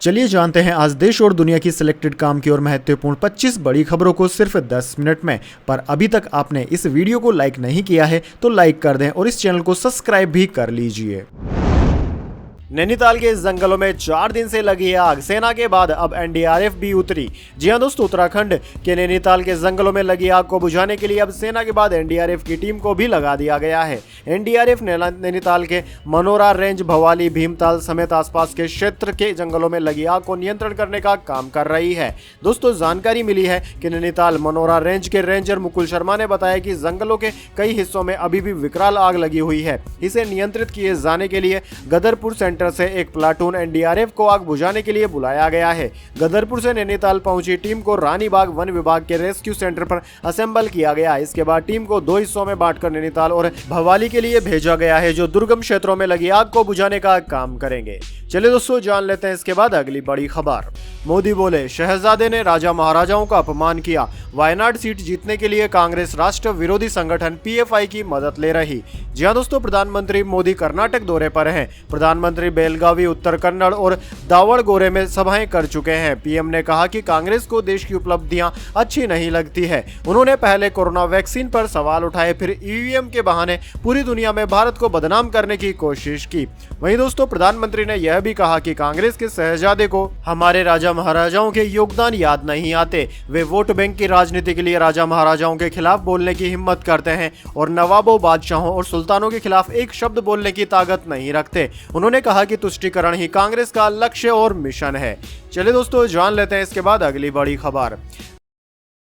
चलिए जानते हैं आज देश और दुनिया की सिलेक्टेड काम की और महत्वपूर्ण 25 बड़ी खबरों को सिर्फ 10 मिनट में। पर अभी तक आपने इस वीडियो को लाइक नहीं किया है तो लाइक कर दें और इस चैनल को सब्सक्राइब भी कर लीजिए। नैनीताल के जंगलों में 4 दिन से लगी आग, सेना के बाद अब एनडीआरएफ भी उतरी। जी हां दोस्तों, उत्तराखंड के नैनीताल के जंगलों में लगी आग को बुझाने के लिए अब सेना के बाद एनडीआरएफ की टीम को भी लगा दिया गया है। एनडीआरएफ नैनीताल के मनोरा रेंज, भवाली, भीमताल समेत आसपास के क्षेत्र के जंगलों में लगी आग को नियंत्रण करने का काम कर रही है। दोस्तों, जानकारी मिली है कि नैनीताल मनोरा रेंज के रेंजर मुकुल शर्मा ने बताया कि जंगलों के कई हिस्सों में अभी भी विकराल आग लगी हुई है। इसे नियंत्रित किए जाने के लिए गदरपुर सेंटर से एक प्लाटून एनडीआरएफ को आग बुझाने के लिए बुलाया गया है। गदरपुर से नैनीताल पहुंची टीम को रानीबाग वन विभाग के रेस्क्यू सेंटर पर असेंबल किया गया। इसके बाद टीम को 2 हिस्सों में बांटकर नैनीताल और भवाली के लिए भेजा गया है, जो दुर्गम क्षेत्रों में लगी आग को बुझाने का काम करेंगे। चलिए दोस्तों, जान लेते हैं इसके बाद अगली बड़ी खबर। मोदी बोले, शहजादे ने राजा महाराजाओं का अपमान किया। वायनाड सीट जीतने के लिए कांग्रेस राष्ट्र विरोधी संगठन पीएफआई की मदद ले रही। जी हां दोस्तों, प्रधानमंत्री मोदी कर्नाटक दौरे पर हैं। प्रधानमंत्री बेलगावी, उत्तर कन्नड़ और दावड़गोरे में सभाएं कर चुके हैं। पीएम ने कहा कि कांग्रेस को देश की उपलब्धियां अच्छी नहीं लगती है। उन्होंने पहले कोरोना वैक्सीन पर सवाल उठाए, फिर ईवीएम के बहाने पूरी दुनिया में भारत को बदनाम करने की कोशिश की। वहीं दोस्तों, प्रधानमंत्री ने यह भी कहा कि कांग्रेस के शहजादे को हमारे राजा महाराजाओं के योगदान याद नहीं आते। वे वोट बैंक की राजनीति के लिए राजा महाराजाओं के खिलाफ बोलने की हिम्मत करते हैं और नवाबों, बादशाहों और सुल्तानों के खिलाफ एक शब्द बोलने की ताकत नहीं रखते। उन्होंने कहा कि तुष्टीकरण ही कांग्रेस का लक्ष्य और मिशन है। चलिए दोस्तों, जान लेते हैं इसके बाद अगली बड़ी खबर।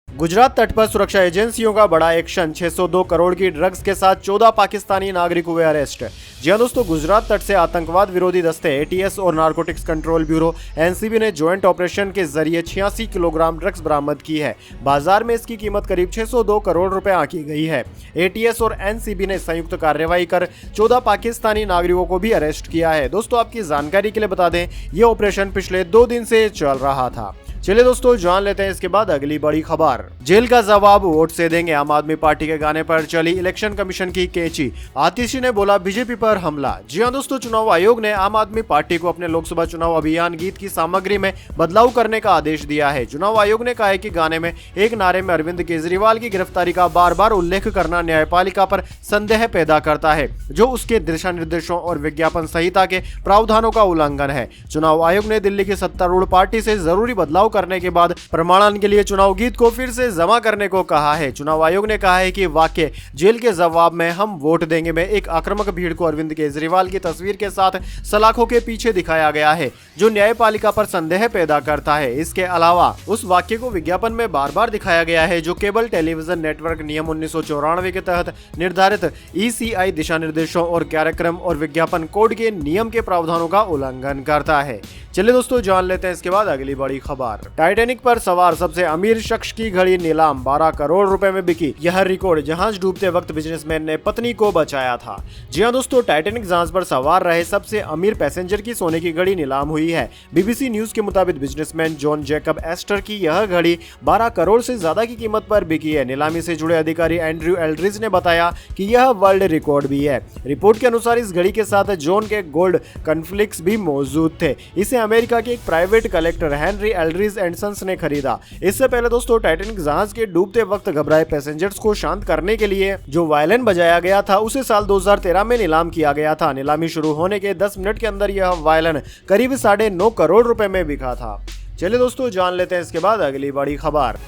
गुजरात तट पर सुरक्षा एजेंसियों का बड़ा एक्शन। 602 करोड़ की ड्रग्स के साथ 14 पाकिस्तानी नागरिक हुए अरेस्ट। जी हां दोस्तों, गुजरात तट से आतंकवाद विरोधी दस्ते एटीएस और नारकोटिक्स कंट्रोल ब्यूरो एनसीबी ने ज्वाइंट ऑपरेशन के जरिए 86 किलोग्राम ड्रग्स बरामद की है। बाजार में इसकी कीमत करीब 602 करोड़ रुपए आंकी गई है। एटीएस और एनसीबी ने संयुक्त कार्रवाई कर 14 पाकिस्तानी नागरिकों को भी अरेस्ट किया है। दोस्तों, आपकी जानकारी के लिए बता दें, यह ऑपरेशन पिछले 2 दिन से चल रहा था। चलिए दोस्तों, जान लेते हैं इसके बाद अगली बड़ी खबर। जेल का जवाब वोट से देंगे। आम आदमी पार्टी के गाने पर चली इलेक्शन कमीशन की कैंची। आतिशी ने बोला, बीजेपी पर हमला। जी हां दोस्तों, चुनाव आयोग ने आम आदमी पार्टी को अपने लोकसभा चुनाव अभियान गीत की सामग्री में बदलाव करने का आदेश दिया है। चुनाव आयोग ने कहा है कि गाने में एक नारे में अरविंद केजरीवाल की गिरफ्तारी का बार बार उल्लेख करना न्यायपालिका पर संदेह पैदा करता है, जो उसके दिशा निर्देशों और विज्ञापन संहिता के प्रावधानों का उल्लंघन है। चुनाव आयोग ने दिल्ली की सत्तारूढ़ पार्टी से जरूरी बदलाव करने के बाद प्रमाणन के लिए चुनाव गीत को फिर से जमा करने को कहा है। चुनाव आयोग ने कहा है कि वाक्य जेल के जवाब में हम वोट देंगे में एक आक्रामक भीड़ को अरविंद केजरीवाल की तस्वीर के साथ सलाखों के पीछे दिखाया गया है, जो न्यायपालिका पर संदेह पैदा करता है। इसके अलावा उस वाक्य को विज्ञापन में बार बार दिखाया गया है, जो केबल टेलीविजन नेटवर्क नियम 1994 के तहत निर्धारित ईसीआई दिशा निर्देशों और कार्यक्रम और विज्ञापन कोड के नियम के प्रावधानों का उल्लंघन करता है। चलिए दोस्तों, जान लेते हैं इसके बाद अगली बड़ी खबर। टाइटैनिक पर सवार सबसे अमीर शख्स की घड़ी नीलाम, 12 करोड़ रुपए में बिकी। यह रिकॉर्ड जहाज डूबते वक्त बिजनेसमैन ने पत्नी को बचाया था। जी हां दोस्तों, टाइटैनिक जहाज पर सवार रहे सबसे अमीर पैसेंजर की सोने की घड़ी नीलाम हुई है। बीबीसी न्यूज के मुताबिक बिजनेसमैन जॉन जैकब एस्टर की यह घड़ी 12 करोड़ से ज्यादा की कीमत पर बिकी है। नीलामी से जुड़े अधिकारी एंड्रयू एल्ड्रिज ने बताया कि यह वर्ल्ड रिकॉर्ड भी है। रिपोर्ट के अनुसार इस घड़ी के साथ जॉन के गोल्ड कॉन्फ्लिक्स भी मौजूद थे। इसे अमेरिका के एक private collector Henry Eldridge and sons ने खरीदा। इससे पहले दोस्तों, टाइटैनिक जहाज के डूबते वक्त घबराए पैसेंजर्स को शांत करने के लिए जो वायलिन बजाया गया था, उसे साल 2013 में नीलाम किया गया था। नीलामी शुरू होने के 10 मिनट के अंदर यह वायलिन करीब 9.5 करोड़ रुपए में बिका था। चलिए दोस्तों, जान लेते हैं इसके बाद अगली बड़ी खबर।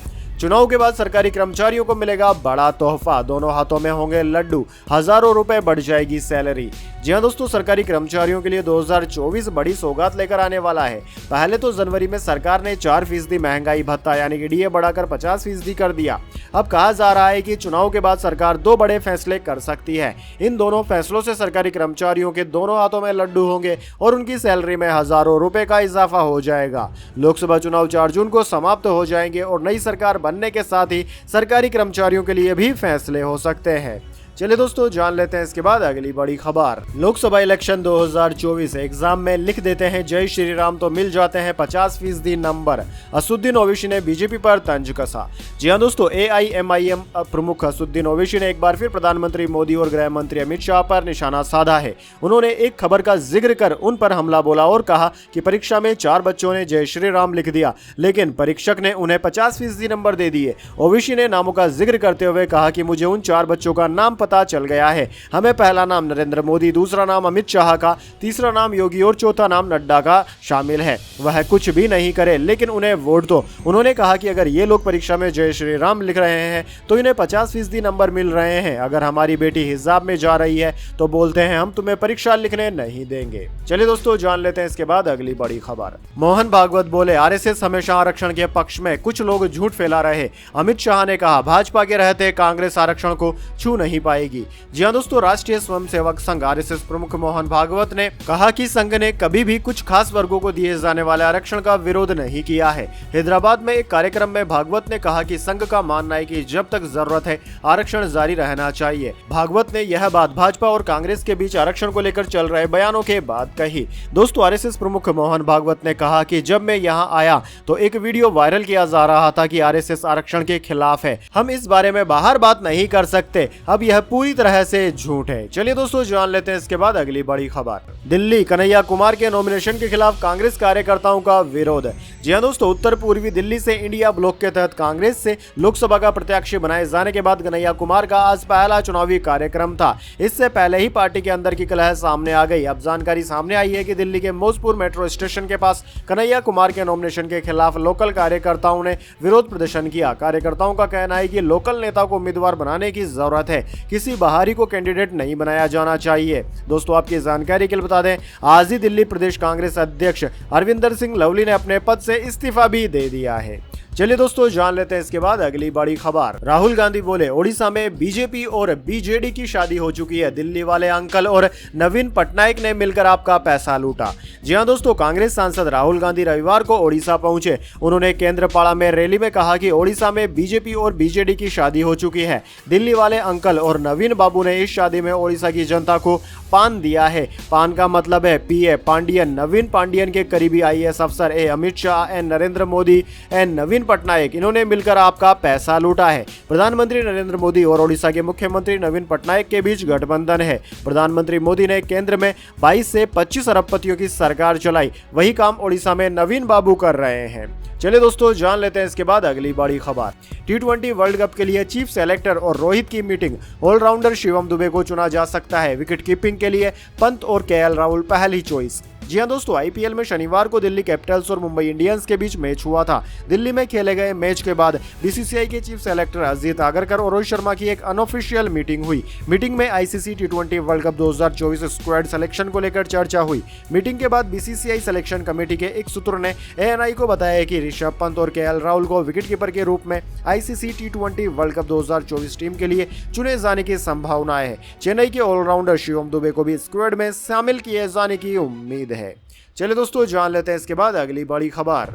चुनाव के बाद सरकारी कर्मचारियों को मिलेगा बड़ा तोहफा, दोनों हाथों में होंगे लड्डू, हजारों रुपए बढ़ जाएगी सैलरी। जी हां दोस्तों, सरकारी कर्मचारियों के लिए 2024 बड़ी सौगात लेकर आने वाला है। पहले तो जनवरी में सरकार ने 4% महंगाई भत्ता यानी कि डीए बढ़ाकर 50% कर दिया। अब कहा जा रहा है कि चुनाव के बाद सरकार 2 बड़े फैसले कर सकती है। इन दोनों फैसलों से सरकारी कर्मचारियों के दोनों हाथों में लड्डू होंगे और उनकी सैलरी में हजारों रुपए का इजाफा हो जाएगा। लोकसभा चुनाव 4 जून को समाप्त हो जाएंगे और नई सरकार बनने के साथ ही सरकारी कर्मचारियों के लिए भी फैसले हो सकते हैं। चलिए दोस्तों जान लेते हैं इसके बाद अगली बड़ी खबर। लोकसभा इलेक्शन 2024 एग्जाम में लिख देते हैं जय श्री राम तो मिल जाते हैं 50% नंबर, असुद्दीन ओवैसी ने बीजेपी पर तंज कसा। जी हां दोस्तों, AIMIM प्रमुख असुद्दीन ओवैसी ने एक बार फिर प्रधानमंत्री मोदी और गृह मंत्री अमित शाह पर निशाना साधा है। उन्होंने एक खबर का जिक्र कर उन पर हमला बोला और कहा कि परीक्षा में 4 बच्चों ने जय श्री राम लिख दिया, लेकिन परीक्षक ने उन्हें 50% नंबर दे दिए। ओवैसी ने नामों का जिक्र करते हुए कहा कि मुझे उन 4 बच्चों का नाम पता चल गया है। हमें पहला नाम नरेंद्र मोदी, दूसरा नाम अमित शाह का, तीसरा नाम योगी और चौथा नाम नड्डा का शामिल है। वह कुछ भी नहीं करे लेकिन उन्हें वोट दो। उन्होंने कहा कि अगर ये लोग परीक्षा में जय श्री राम लिख रहे हैं तो इन्हें 50% नंबर मिल रहे हैं। अगर हमारी बेटी हिजाब में जा रही है तो बोलते हैं हम तुम्हें परीक्षा लिखने नहीं देंगे। चलिए दोस्तों जान लेते हैं इसके बाद अगली बड़ी खबर। मोहन भागवत बोले RSS हमेशा आरक्षण के पक्ष में, कुछ लोग झूठ फैला रहे। अमित शाह ने कहा भाजपा के रहते कांग्रेस आरक्षण को छू नहीं पाएगी। जी हां दोस्तों, राष्ट्रीय स्वयंसेवक संघ RSS प्रमुख मोहन भागवत ने कहा कि संघ ने कभी भी कुछ खास वर्गों को दिए जाने वाले आरक्षण का विरोध नहीं किया है। हैदराबाद में एक कार्यक्रम में भागवत ने कहा कि संघ का मानना है कि जब तक जरूरत है आरक्षण जारी रहना चाहिए। भागवत ने यह बात भाजपा और कांग्रेस के बीच आरक्षण को लेकर चल रहे बयानों के बाद कही। दोस्तों, RSS प्रमुख मोहन भागवत ने कहा कि जब मैं यहाँ आया तो एक वीडियो वायरल किया जा रहा था कि RSS आरक्षण के खिलाफ है। हम इस बारे में बाहर बात नहीं कर सकते। अब यह पूरी तरह से झूठ है। चलिए दोस्तों जान लेते हैं इसके बाद अगली बड़ी खबर। दिल्ली, कन्हैया कुमार के नॉमिनेशन के खिलाफ कांग्रेस कार्यकर्ताओं का विरोध। जी हां दोस्तों, उत्तर पूर्वी दिल्ली से इंडिया ब्लॉक के तहत कांग्रेस से लोकसभा का प्रत्याशी बनाए जाने के बाद कन्हैया कुमार का आज पहला चुनावी कार्यक्रम था। इससे पहले ही पार्टी के अंदर की कलह सामने आ गई। अब जानकारी सामने आई है कि दिल्ली के मौजपुर मेट्रो स्टेशन के पास कन्हैया कुमार के नॉमिनेशन के खिलाफ लोकल कार्यकर्ताओं ने विरोध प्रदर्शन किया। कार्यकर्ताओं का कहना है कि लोकल नेता को उम्मीदवार बनाने की जरूरत है, किसी बाहरी को कैंडिडेट नहीं बनाया जाना चाहिए। दोस्तों आपकी जानकारी के लिए बता दें, आज ही दिल्ली प्रदेश कांग्रेस अध्यक्ष अरविंदर सिंह लवली ने अपने पद से इस्तीफा भी दे दिया है। चलिए दोस्तों जान लेते हैं इसके बाद अगली बड़ी खबर। राहुल गांधी बोले ओडिशा में बीजेपी और बीजेडी की शादी हो चुकी है। दिल्ली वाले अंकल और नवीन पटनायक ने मिलकर आपका पैसा लूटा। जी हां दोस्तों, कांग्रेस सांसद राहुल गांधी रविवार को ओडिशा पहुंचे। उन्होंने केंद्रपाड़ा में रैली में कहा कि ओडिशा में बीजेपी और बीजेडी की शादी हो चुकी है। दिल्ली वाले अंकल और नवीन बाबू ने इस शादी में ओडिशा की जनता को पान दिया है। पान का मतलब है PA पांडियन। नवीन पांडियन के करीबी IAS अफसर अमित शाह एंड नरेंद्र मोदी एंड नवीन पटनायक, इन्होंने मिलकर आपका पैसा लूटा है। प्रधानमंत्री नरेंद्र मोदी और ओडिशा के मुख्यमंत्री नवीन पटनायक के बीच गठबंधन है। प्रधानमंत्री मोदी ने केंद्र में 22 से 25 अरबपतियों की सरकार चलाई, वही काम ओडिशा में नवीन बाबू कर रहे हैं। चलिए दोस्तों जान लेते हैं इसके बाद अगली बड़ी खबर। T20 वर्ल्ड कप के लिए चीफ सेलेक्टर और रोहित की मीटिंग। ऑलराउंडर शिवम दुबे को चुना जा सकता है। विकेट कीपिंग के लिए पंत और KL राहुल पहली चॉइस। जी हां दोस्तों, IPL में शनिवार को दिल्ली कैपिटल्स और मुंबई इंडियंस के बीच मैच हुआ था। दिल्ली में खेले गए मैच के बाद BCCI के चीफ सेलेक्टर अजीत आगरकर और रोहित शर्मा की एक अनऑफिशियल मीटिंग हुई। मीटिंग में ICC T20 world cup 2024 squad selection को लेकर चर्चा हुई। मीटिंग के बाद BCCI सिलेक्शन कमेटी के एक सूत्र ने ANI को बताया कि ऋषभ पंत और KL राहुल को विकेटकीपर के रूप में ICC T20 world cup 2024 team के लिए चुने जाने की संभावना है। चेन्नई के ऑलराउंडर शिवम दुबे को भी स्क्वाड में शामिल किए जाने की उम्मीद है। चलिए दोस्तों जान लेते हैं इसके बाद अगली बड़ी खबर।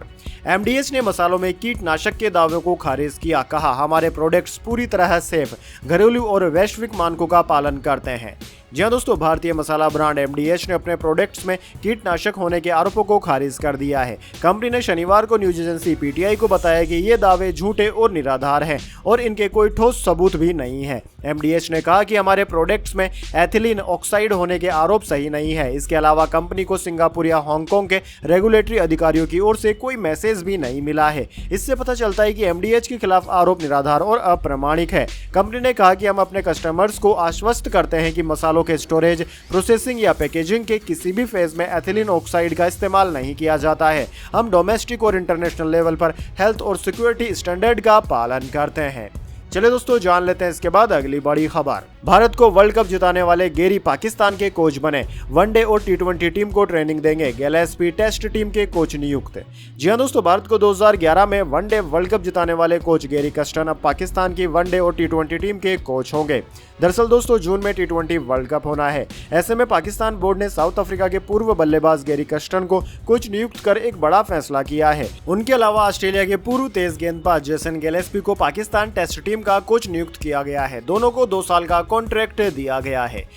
MDH ने मसालों में कीटनाशक के दावों को खारिज किया। कहा हमारे प्रोडक्ट्स पूरी तरह सेफ, घरेलू और वैश्विक मानकों का पालन करते हैं। जी हां दोस्तों, भारतीय मसाला ब्रांड MDH ने अपने प्रोडक्ट्स में कीटनाशक होने के आरोपों को खारिज कर दिया है। कंपनी ने शनिवार को न्यूज एजेंसी PTI को बताया कि ये दावे झूठे और निराधार हैं और इनके कोई ठोस सबूत भी नहीं है। MDH ने कहा कि हमारे प्रोडक्ट्स में एथिलीन ऑक्साइड होने के आरोप सही नहीं है। इसके अलावा कंपनी को सिंगापुर या हांगकांग के रेगुलेटरी अधिकारियों की ओर से कोई मैसेज भी नहीं मिला है। इससे पता चलता है कि MDH के खिलाफ आरोप निराधार और अप्रामाणिक है। कंपनी ने कहा कि हम अपने कस्टमर्स को आश्वस्त करते हैं कि मसालों के स्टोरेज, प्रोसेसिंग या पैकेजिंग के किसी भी फेज में एथिलीन ऑक्साइड का इस्तेमाल नहीं किया जाता है। हम डोमेस्टिक और इंटरनेशनल लेवल पर हेल्थ और सिक्योरिटी स्टैंडर्ड का पालन करते हैं। चलिए दोस्तों जान लेते हैं इसके बाद अगली बड़ी खबर। भारत को वर्ल्ड कप जिताने वाले गेरी पाकिस्तान के कोच बने। वनडे और T20 टीम को ट्रेनिंग देंगे। गैलेस्पी टेस्ट टीम के कोच नियुक्त। जी हां दोस्तों, भारत को 2011 में वनडे वर्ल्ड कप जिताने वाले कोच गेरी कस्टन अब पाकिस्तान की वनडे और T20 टीम के कोच होंगे। दरअसल दोस्तों, जून में T20 वर्ल्ड कप होना है। ऐसे में पाकिस्तान बोर्ड ने साउथ अफ्रीका के पूर्व बल्लेबाज गेरी कस्टन को कोच नियुक्त कर एक बड़ा फैसला किया है। उनके अलावा ऑस्ट्रेलिया के पूर्व तेज गेंदबाज जेसन गैलेस्पी को पाकिस्तान टेस्ट टीम का कोच नियुक्त किया गया है। दोनों को 2 साल का कॉन्ट्रैक्ट दिया गया है।